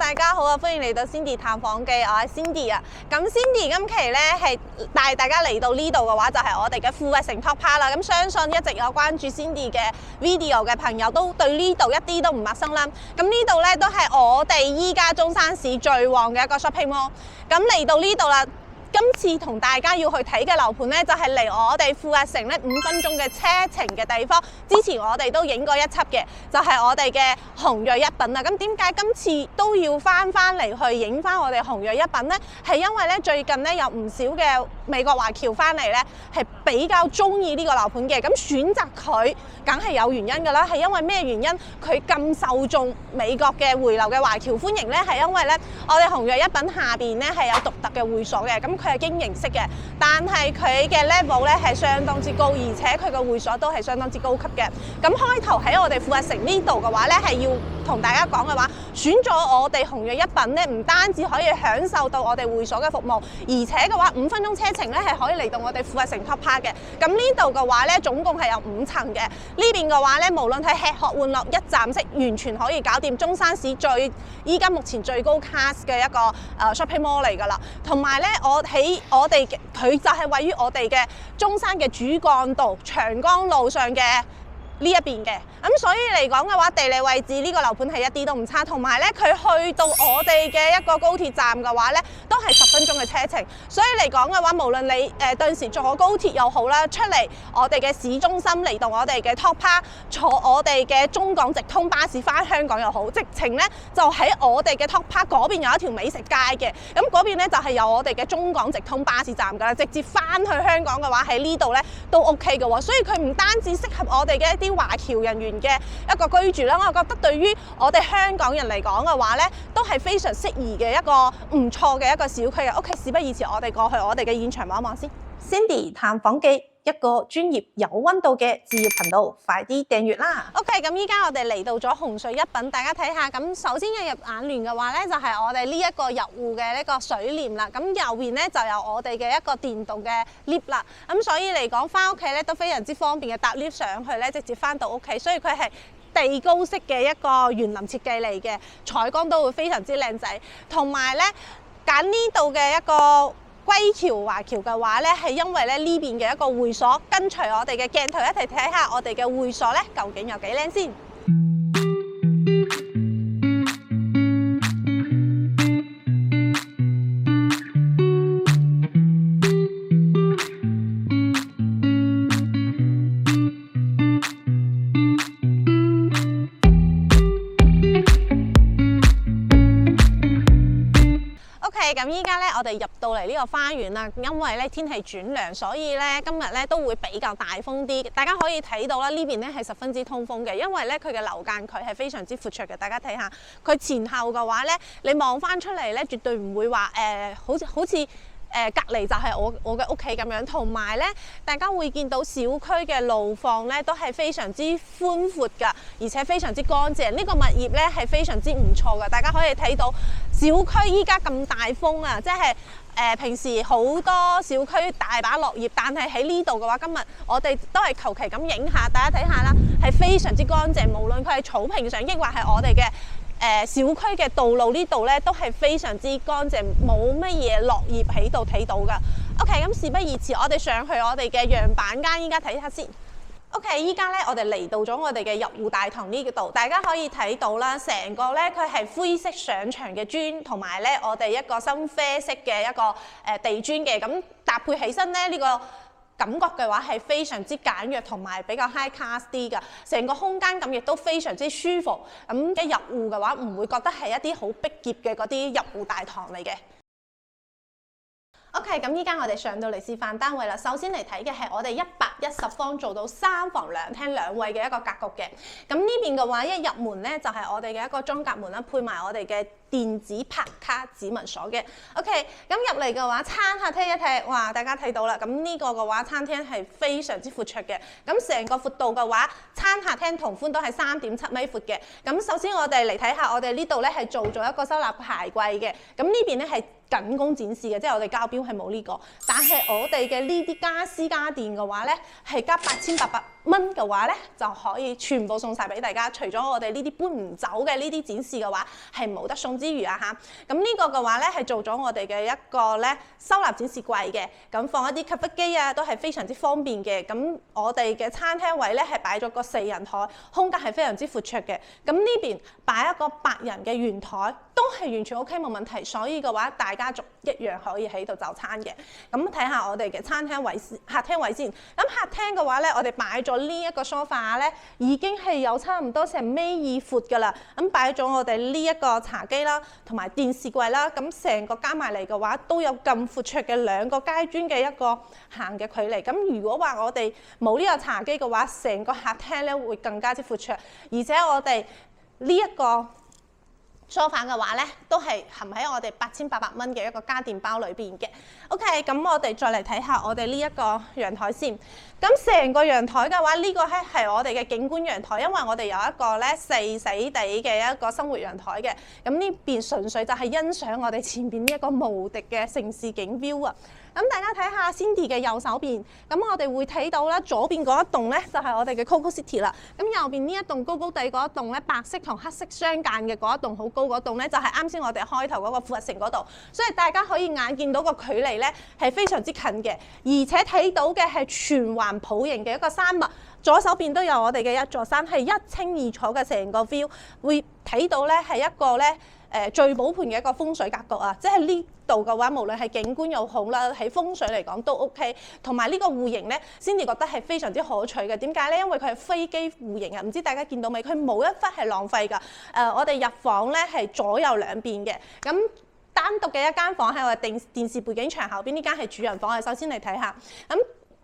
大家好啊！歡迎嚟到 Cindy 探訪記，我係 Cindy 啊。咁 Cindy 今期咧係帶大家嚟到呢度嘅話，就係我哋嘅富逸城 Top Park 啦。咁相信一直有關注 Cindy 嘅 video 嘅朋友，都對呢度一啲都唔陌生啦。咁呢度咧都係我哋依家中山市最旺嘅一個 shopping mall。咁嚟到呢度啦。今次同大家要去睇嘅樓盤呢，就係離我哋富逸城呢5分鐘嘅車程嘅地方。之前我哋都影過一輯嘅，就係我哋嘅鴻銳一品啦。咁點解今次都要翻嚟去影翻我哋鴻銳一品呢？係因為呢最近呢有唔少嘅美國華僑翻嚟呢，係比較中意呢個樓盤嘅。咁選擇佢梗係有原因㗎啦。係因為咩原因？佢咁受眾美國嘅回流嘅華僑歡迎呢？係因為呢我哋鴻銳一品下邊呢係有獨特嘅會所嘅。咁佢係經營式嘅，但係佢嘅 level 咧係相當之高，而且佢嘅會所都係相當之高級嘅。咁開頭喺我哋富逸城呢度嘅話咧，係要同大家講嘅話，選咗我哋鴻銳一品咧，唔單止可以享受到我哋會所嘅服務，而且嘅話5分鐘車程咧係可以嚟到我哋富逸城 Top Park 嘅。咁呢度嘅話咧，總共係有5層嘅。呢邊嘅話咧，無論係吃喝玩樂一站式，完全可以搞掂中山市依家目前最高 class 嘅一個shopping mall 嚟㗎啦。同埋咧，佢就係位於我哋嘅中山嘅主幹道長江路上嘅呢一邊嘅。咁所以嚟講嘅話，地理位置呢個樓盤係一啲都唔差，同埋咧佢去到我哋嘅一個高鐵站嘅話咧，都係10分鐘嘅車程。所以嚟講嘅話，無論你頓時坐高鐵又好啦，出嚟我哋嘅市中心嚟到我哋嘅 Top Park，坐我哋嘅中港直通巴士翻香港又好，直情咧就喺我哋嘅 Top Park 嗰邊有一條美食街嘅。咁嗰邊咧就係有我哋嘅中港直通巴士站㗎啦，直接翻去香港嘅話喺呢度咧都 OK 嘅喎。所以佢唔單止適合我哋嘅一啲華僑人員嘅一個居住啦，我覺得對於我哋香港人嚟講嘅話咧，都係非常適宜嘅一個唔錯嘅一個小區嘅。OK， 事不宜遲，我哋過去我哋嘅現場望一望先。Cindy 探訪記，一個專業有溫度嘅置業頻道，快啲訂閱啦 ！OK， 咁依家我哋嚟到咗鴻銳一品，大家睇下。咁首先一入眼簾嘅話咧，就係我哋呢一個入戶嘅呢個水簾啦。咁右邊咧就有我哋嘅一個電動嘅 lift 啦。咁所以嚟講，翻屋企咧都非常之方便嘅，搭 lift 上去咧直接翻到屋企。所以佢係地高式嘅一個園林設計嚟嘅，採光都會非常之靚仔。同埋咧揀呢度嘅一個歸僑華僑嘅話咧，係因為咧呢邊嘅一個會所，跟隨我哋嘅鏡頭一齊睇下我哋嘅會所咧究竟有幾靚先。咁依家咧，我哋入到嚟呢個花園啦，因為咧天氣轉涼，所以咧今日咧都會比較大風啲。大家可以睇到啦，呢邊咧係十分之通風嘅，因為咧佢嘅樓間距係非常之闊綽嘅。大家睇下，佢前後嘅話咧，你望翻出嚟咧，絕對唔會話好似隔離就係我嘅屋企咁樣。同埋咧，大家會見到小區嘅路況咧都係非常之寬闊㗎，而且非常之乾淨。呢個物業咧係非常之唔錯㗎。大家可以睇到小區依家咁大風啊，即係平時好多小區大把落葉，但係喺呢度嘅話，今日我哋都係求其咁影下，大家睇下啦，係非常之乾淨。無論佢係草坪上，抑或係我哋嘅小區嘅道路呢度咧，都係非常之乾淨，冇乜嘢落葉喺度睇到㗎。OK， 咁事不宜遲，我哋上去我哋嘅樣板間，依家睇下先。OK， 依家咧我哋嚟到咗我哋嘅入戶大堂呢度，大家可以睇到啦，成個咧佢係灰色上牆嘅磚，同埋咧我哋一個深啡色嘅一個地磚嘅，咁搭配起身咧呢個感覺嘅話係非常之簡約同埋比較 high class 啲㗎，成個空間感亦都非常之舒服。咁一入戶嘅話，唔會覺得係一啲好逼仄嘅嗰啲入戶大堂嚟嘅。OK， 咁依家我哋上到嚟示範單位啦。首先嚟睇嘅係我哋110方做到3房2廳2衛嘅一個格局嘅。咁呢邊嘅話，一入門咧就係我哋嘅一個裝甲門啦，配埋我哋嘅電子拍卡指紋鎖嘅。OK， 咁入嚟嘅話，餐客廳一睇，哇！大家睇到啦。咁呢個嘅話，餐廳係非常之闊綽嘅。咁成個闊度嘅話，餐客廳同寬都係3.7米闊嘅。咁首先我哋嚟睇下，我哋呢度咧係做咗一個收納鞋櫃嘅。咁呢邊咧係僅供展示嘅，即係我哋交標係冇呢個。但係我哋嘅呢啲家私家電嘅話咧，係加8800蚊嘅話咧，就可以全部送晒俾大家。除咗我哋呢啲搬唔走嘅呢啲展示嘅話，係冇得送之餘啊嚇。咁呢個嘅話咧係做咗我哋嘅一個咧收納展示櫃嘅，咁放一啲吸筆機啊都係非常之方便嘅。咁我哋嘅餐廳位咧係擺咗個4人台，空間係非常之闊綽嘅。咁呢邊擺一個8人嘅圓台都係完全 OK 冇問題，所以嘅話大家族一樣可以喺度就餐嘅。咁睇下我哋嘅餐廳位、客廳位先。咁客廳嘅話咧，我哋擺咗呢一個 sofa 咧，已經係有差唔多成1.2米闊㗎啦。咁擺咗我哋呢一個茶几啦，同埋電視櫃啦。咁成個加埋嚟嘅話，都有咁闊綽嘅2個階磚嘅一個行嘅距離。咁如果話我哋冇呢個茶几嘅話，成個客廳咧會更加之闊綽，而且我哋呢一個梳化嘅話咧，都係含喺我哋8800蚊嘅一個家電包裏邊嘅。OK， 咁我哋再嚟睇下我哋呢一個陽台先。咁成個陽台嘅話，呢個係我哋嘅景觀陽台，因為我哋有一個咧細細地嘅一個生活陽台嘅。咁呢邊純粹就係欣賞我哋前邊呢一個無敵嘅城市景 view 啊！咁大家睇下 Cindy 嘅右手邊，咁我哋會睇到啦，左邊嗰一棟咧就係我哋嘅 Coco City 啦。咁右邊呢一棟高高地嗰一棟咧，白色同黑色相間嘅嗰一棟好高嗰棟咧，就係啱先我哋開頭嗰個富逸城嗰度。所以大家可以眼見到個距離咧係非常之近嘅，而且睇到嘅係全環抱型嘅一個山脈。左手邊都有我哋嘅一座山，係一清二楚嘅成個 view， 會睇到咧係一個咧聚寶盆嘅一個風水格局啊！即係呢度嘅話，無論係景觀又好啦，喺風水嚟講都 OK。同埋呢個戶型咧，先至覺得係非常之可取嘅。點解咧？因為佢係飛機戶型啊！唔知大家見到未？佢冇一忽係浪費㗎。我哋入房咧係左右兩邊嘅。咁單獨嘅一間房喺我哋電視背景牆後邊，呢間係主人房啊。首先嚟睇下咁。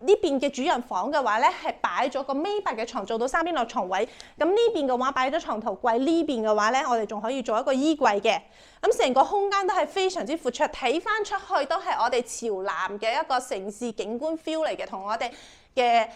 呢邊嘅主人房嘅話咧，係擺咗個米八嘅床，做到3邊落床位。咁呢邊嘅話擺咗床頭櫃，呢邊嘅話咧，我哋仲可以做一個衣櫃嘅。咁成個空間都係非常之闊綽，睇翻出去都係我哋朝南嘅一個城市景觀 feel 嚟嘅，同我哋嘅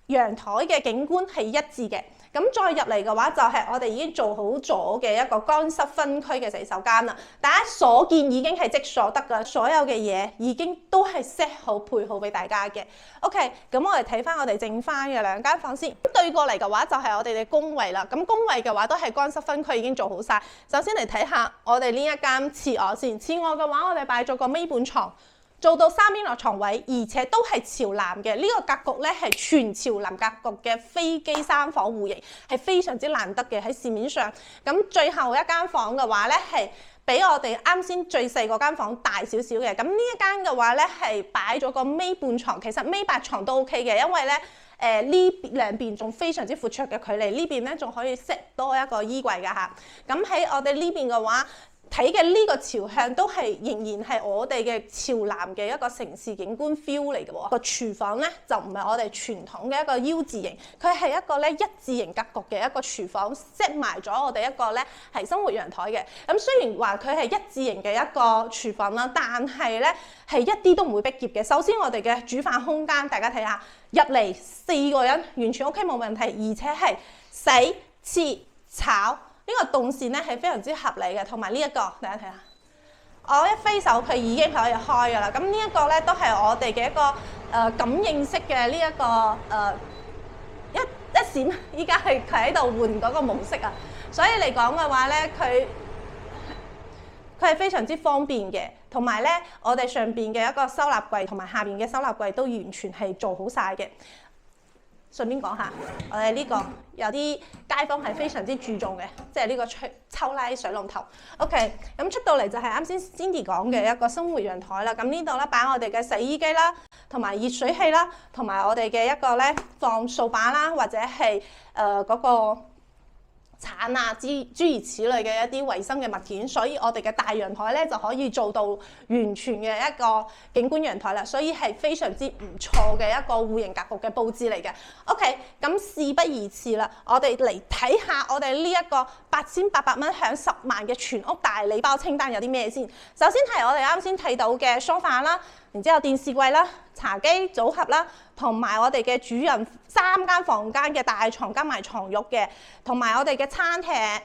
陽台嘅景觀係一致嘅。咁再入嚟嘅話，就係我哋已經做好咗嘅一個乾濕分區嘅洗手間啦。大家所見已經係即所得㗎，所有嘅嘢已經都係 set 好配好俾大家嘅。OK， 咁我哋睇翻我哋剩翻嘅2間房先。對過嚟嘅話就係我哋嘅工位啦。咁工位嘅話都係乾濕分區已經做好晒。首先嚟睇下我哋呢一間次臥先。次臥嘅話，我哋擺咗個尾板床。做到3邊落床位，而且都係朝南嘅。呢個格局咧係全朝南格局嘅飛機3房戶型，係非常之難得嘅喺市面上。咁最後一間房嘅話咧係比我哋啱先最細嗰間房大少少嘅。咁呢一間嘅話咧係擺咗個尾半床，其實尾八床都 OK 嘅，因為咧呢兩邊仲非常之闊綽嘅距離，呢邊咧仲可以 set 多一個衣櫃㗎嚇。咁喺我哋呢邊嘅話，睇嘅呢個朝向都係仍然係我哋嘅朝南嘅一個城市景觀 feel 嚟嘅喎。個廚房咧就唔係我哋傳統嘅一個 U 字形，佢係一個咧一字形格局嘅一個廚房，set 埋咗我哋一個咧係生活陽台嘅。咁雖然話佢係一字形嘅一個廚房啦，但係咧係一啲都唔會逼仄嘅。首先我哋嘅煮飯空間，大家睇下入嚟4個人完全 OK 冇問題，而且係洗、切、炒。呢個動線咧係非常之合理嘅，同埋呢一個大家睇下，我一揮手佢已經可以開㗎啦。咁呢一個咧都係我哋嘅一個感應式嘅呢一個一閃，依家係佢喺度換嗰個模式啊。所以嚟講嘅話咧，佢係非常之方便嘅，同埋咧我哋上邊嘅一個收納櫃同埋下邊嘅收納櫃都完全係做好晒嘅。順便講下，我哋呢個有啲街坊係非常之注重嘅，即係呢個抽拉水龍頭。OK， 咁出到嚟就係啱先 Cindy 講嘅一個生活陽台啦。咁呢度咧擺我哋嘅洗衣機啦，同埋熱水器啦，同埋我哋嘅一個咧放掃把啦，或者係嗰個鏟啊諸如此類嘅一啲衞生嘅物件，所以我哋嘅大陽台咧就可以做到完全嘅一個景觀陽台啦，所以係非常之唔錯嘅一個戶型格局嘅佈置嚟嘅。OK， 咁事不宜遲啦，我哋嚟睇下我哋呢一個8800蚊享10萬嘅全屋大禮包清單有啲咩先。首先係我哋啱先睇到嘅梳化啦，然之後電視櫃啦、茶几組合啦，同埋我哋嘅主人3間房間嘅大床加埋床褥嘅，同埋我哋嘅餐台、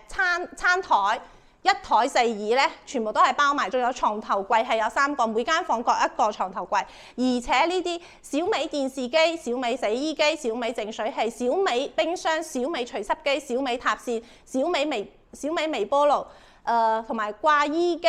一枱四椅咧，全部都係包埋，仲有床頭櫃係有3個，每間房各一個床頭櫃。而且呢啲小米電視機、小米洗衣機、小米淨水器、小米冰箱、小米除濕機、小米塔扇、小米微波爐，同埋掛衣機、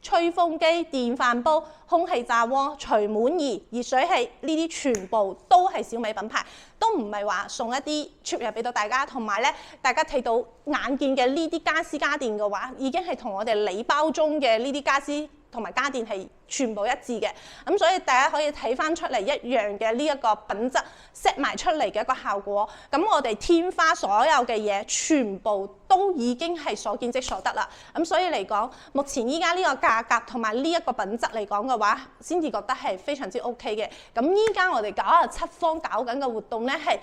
吹風機、電飯煲、空氣炸鍋、除蟎儀、熱水器，呢啲全部都係小米品牌，都唔係話送一啲 cheap 嘢俾到大家。同埋咧，大家睇到眼見嘅呢啲家私家電嘅話，已經係同我哋禮包中嘅呢啲家私同埋家電係全部一致嘅。咁所以大家可以睇翻出嚟一樣嘅呢一個品質 set 埋出嚟嘅一個效果。咁我哋天花所有嘅嘢全部都已經係所見即所得啦。咁所以嚟講，目前依家呢個價格同埋呢一個品質嚟講嘅話，先至覺得係非常之 OK 嘅。咁依家我哋97方搞緊嘅活動咧，係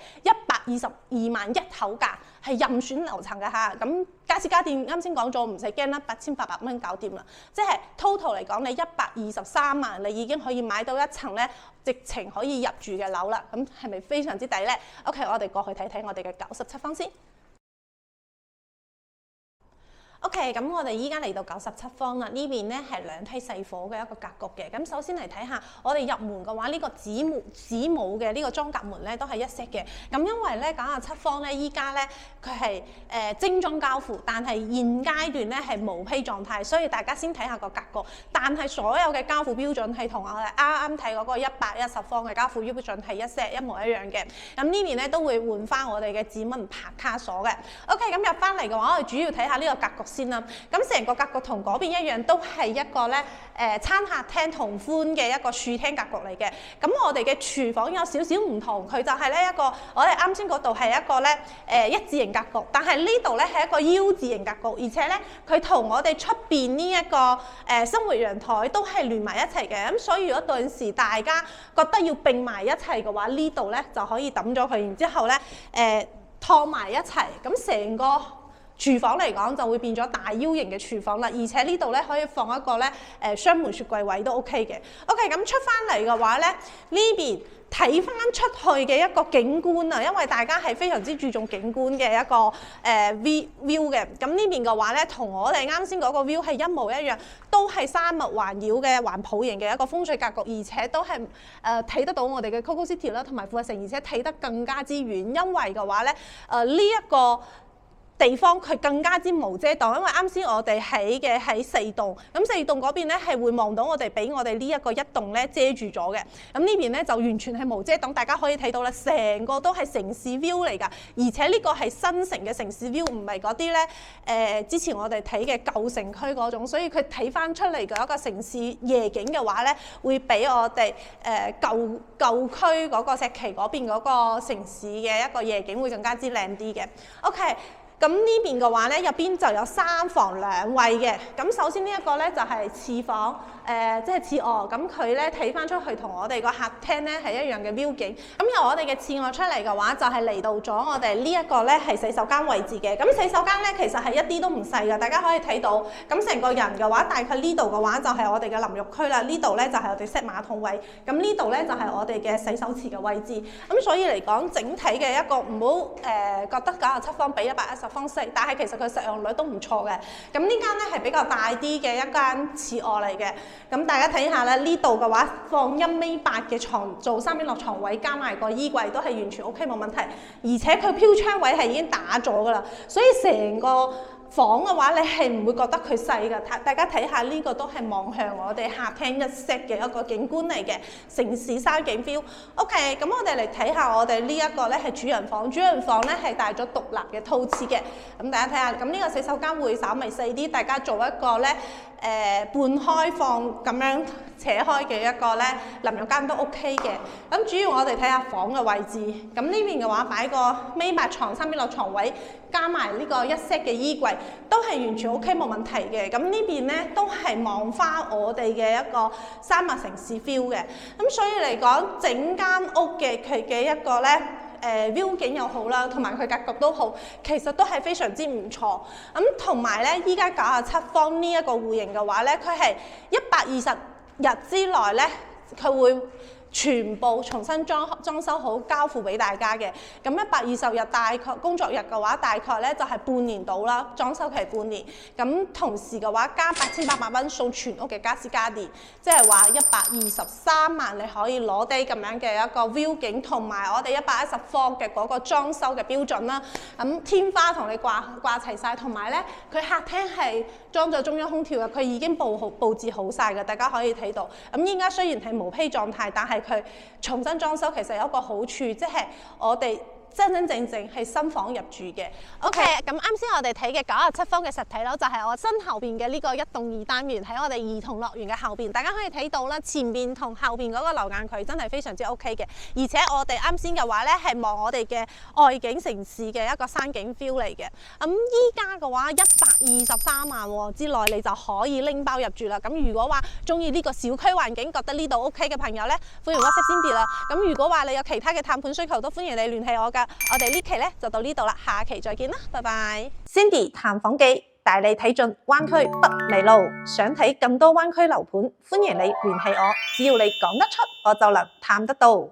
122萬一口價，係任選樓層嘅嚇。咁家私家電啱先講咗，唔使驚啦，8800蚊搞掂啦。即係 total 嚟講，你123萬，你已經可以買到一層咧，直情可以入住嘅樓啦。咁係咪非常之抵咧 ？OK， 我哋過去睇睇我哋嘅97方先。OK， 咁我哋依家嚟到97方啦，呢邊咧係2梯細火嘅一個格局嘅。咁首先嚟睇下，我哋入門嘅話，呢個子母嘅呢個裝甲門咧都係一 set 嘅。咁因為咧97方咧，依家咧佢係精裝交付，但係現階段咧係無批狀態，所以大家先睇下個格局。但係所有嘅交付標準係同我哋啱啱睇嗰個110方嘅交付標準係一 set 一模一樣嘅。咁呢邊咧都會換翻我哋嘅指紋拍卡鎖嘅。OK， 咁入翻嚟嘅話，我哋主要睇下呢個格局先啦。咁成個格局同嗰邊一樣，都係一個咧餐客廳同寬嘅一個柱廳格局嚟嘅。咁我哋嘅廚房有少少唔同，佢就係咧一個我哋啱先嗰度係一個咧一字形格局，但係呢度咧係一個 U 字形格局，而且咧佢同我哋出邊呢一個生活陽台都係連埋一齊嘅。咁所以如果到時大家覺得要並埋一齊嘅話，呢度咧就可以抌咗佢，然之後咧拖埋一齊，咁成個廚房嚟講就會變咗大 U 型嘅廚房啦，而且呢度咧可以放一個咧雙門雪櫃位都 OK 嘅。OK， 咁出翻嚟嘅話咧，呢邊睇翻出去嘅一個景觀啊，因為大家係非常之注重景觀嘅一個view 嘅。咁呢邊嘅話咧，同我哋啱先嗰個 view 係一模一樣，都係山脈環繞嘅環抱型嘅一個風水格局，而且都係睇得到我哋嘅 Coco City 啦，同埋富貴城，而且睇得更加之遠，因為嘅話咧呢一個地方佢更加之無遮擋，因為啱先我哋起嘅喺4棟，咁4棟嗰邊咧係會望到我哋俾我哋呢一個1棟咧遮住咗嘅。咁呢邊咧就完全係無遮擋，大家可以睇到啦，成個都係城市 view 嚟㗎，而且呢個係新城嘅城市 view，唔係嗰啲咧之前我哋睇嘅舊城區嗰種，所以佢睇翻出嚟嘅一個城市夜景嘅話咧，會比我哋舊區嗰個石岐嗰邊嗰個城市嘅一個夜景會更加之靚啲嘅。OK。咁呢邊嘅話咧，入邊就有3房2衛嘅。咁首先呢一個咧就係次房，即係次臥。咁佢咧睇翻出去同我哋個客廳咧係一樣嘅 view 景。咁由我哋嘅次臥出嚟嘅話，就係嚟到咗我哋呢一個咧係洗手間位置嘅。咁洗手間咧其實係一啲都唔細㗎，大家可以睇到。咁成個人嘅話，大概呢度嘅話就係我哋嘅淋浴區啦。呢度咧就係我哋 set 馬桶位。咁呢度咧就係我哋嘅洗手池嘅位置。咁所以嚟講，整體嘅一個唔好覺得97方比110方細，但係其實佢實用率都唔錯嘅。咁呢間咧係比較大啲嘅一間次臥嚟嘅。咁大家睇下咧，呢度嘅話放1.8米嘅床做3邊落床位，加埋個衣櫃都係完全 OK 冇問題。而且佢飄窗位係已經打咗㗎啦，所以成個房嘅話，你係唔會覺得佢細㗎。大家睇下呢個都係望向我哋客廳一 set 嘅一個景觀嚟嘅城市山景 feel。OK， 咁我哋嚟睇下我哋呢一個咧係主人房，主人房咧係帶咗獨立嘅套廁嘅。咁大家睇下，咁呢個洗手間會稍微細啲，大家做一個咧半開放咁樣扯開嘅一個咧淋浴間都 OK 嘅。咁主要我哋睇下房嘅位置，咁呢邊嘅話擺個1.8米床3邊落床位，加埋呢個1 set 嘅衣櫃，都係完全 OK 冇問題嘅。咁呢邊咧都係望翻我哋嘅一個山脈城市 feel 嘅。咁所以嚟講，整間屋嘅佢嘅一個咧view 景又好啦，同埋佢格局都好，其實都係非常之唔錯。咁同埋咧，依家97方呢一個戶型嘅話咧，佢係120日之內咧，佢會全部重新裝修好交付俾大家嘅。咁120日大概工作日嘅話，大概咧就係半年到啦，裝修期半年。咁同時嘅話加8800蚊送全屋嘅家私家電，即係話123萬你可以攞低咁樣嘅一個 view 景，同埋我哋110方嘅嗰個裝修嘅標準啦。咁天花同你掛齊晒，同埋咧佢客廳係裝咗中央空調嘅，佢已經佈置好晒嘅，大家可以睇到。咁依家雖然係無坯狀態，但係佢重新裝修其實有一個好處，即係我哋真真正正係新房入住嘅。OK，咁啱先我哋睇嘅97方嘅實體樓就係我身後邊嘅呢個1棟2單元，喺我哋兒童樂園嘅後邊，大家可以睇到啦，前面同後邊嗰個樓眼距真係非常之 OK 嘅，而且我哋啱先嘅話咧係望我哋嘅外景城市嘅一個山景 feel 嚟嘅。咁依家嘅話123萬之內你就可以拎包入住啦。咁如果話中意呢個小區環境，覺得呢度 OK 嘅朋友咧，歡迎 WhatsApp Cindy 啦。咁如果話你有其他嘅探盤需求，都歡迎你聯繫我㗎。我哋呢期咧就到呢度啦，下期再見啦，拜拜。Cindy 探房記帶你睇盡灣區北美路，想睇更多灣區樓盤，歡迎你聯繫我，只要你講得出，我就能探得到。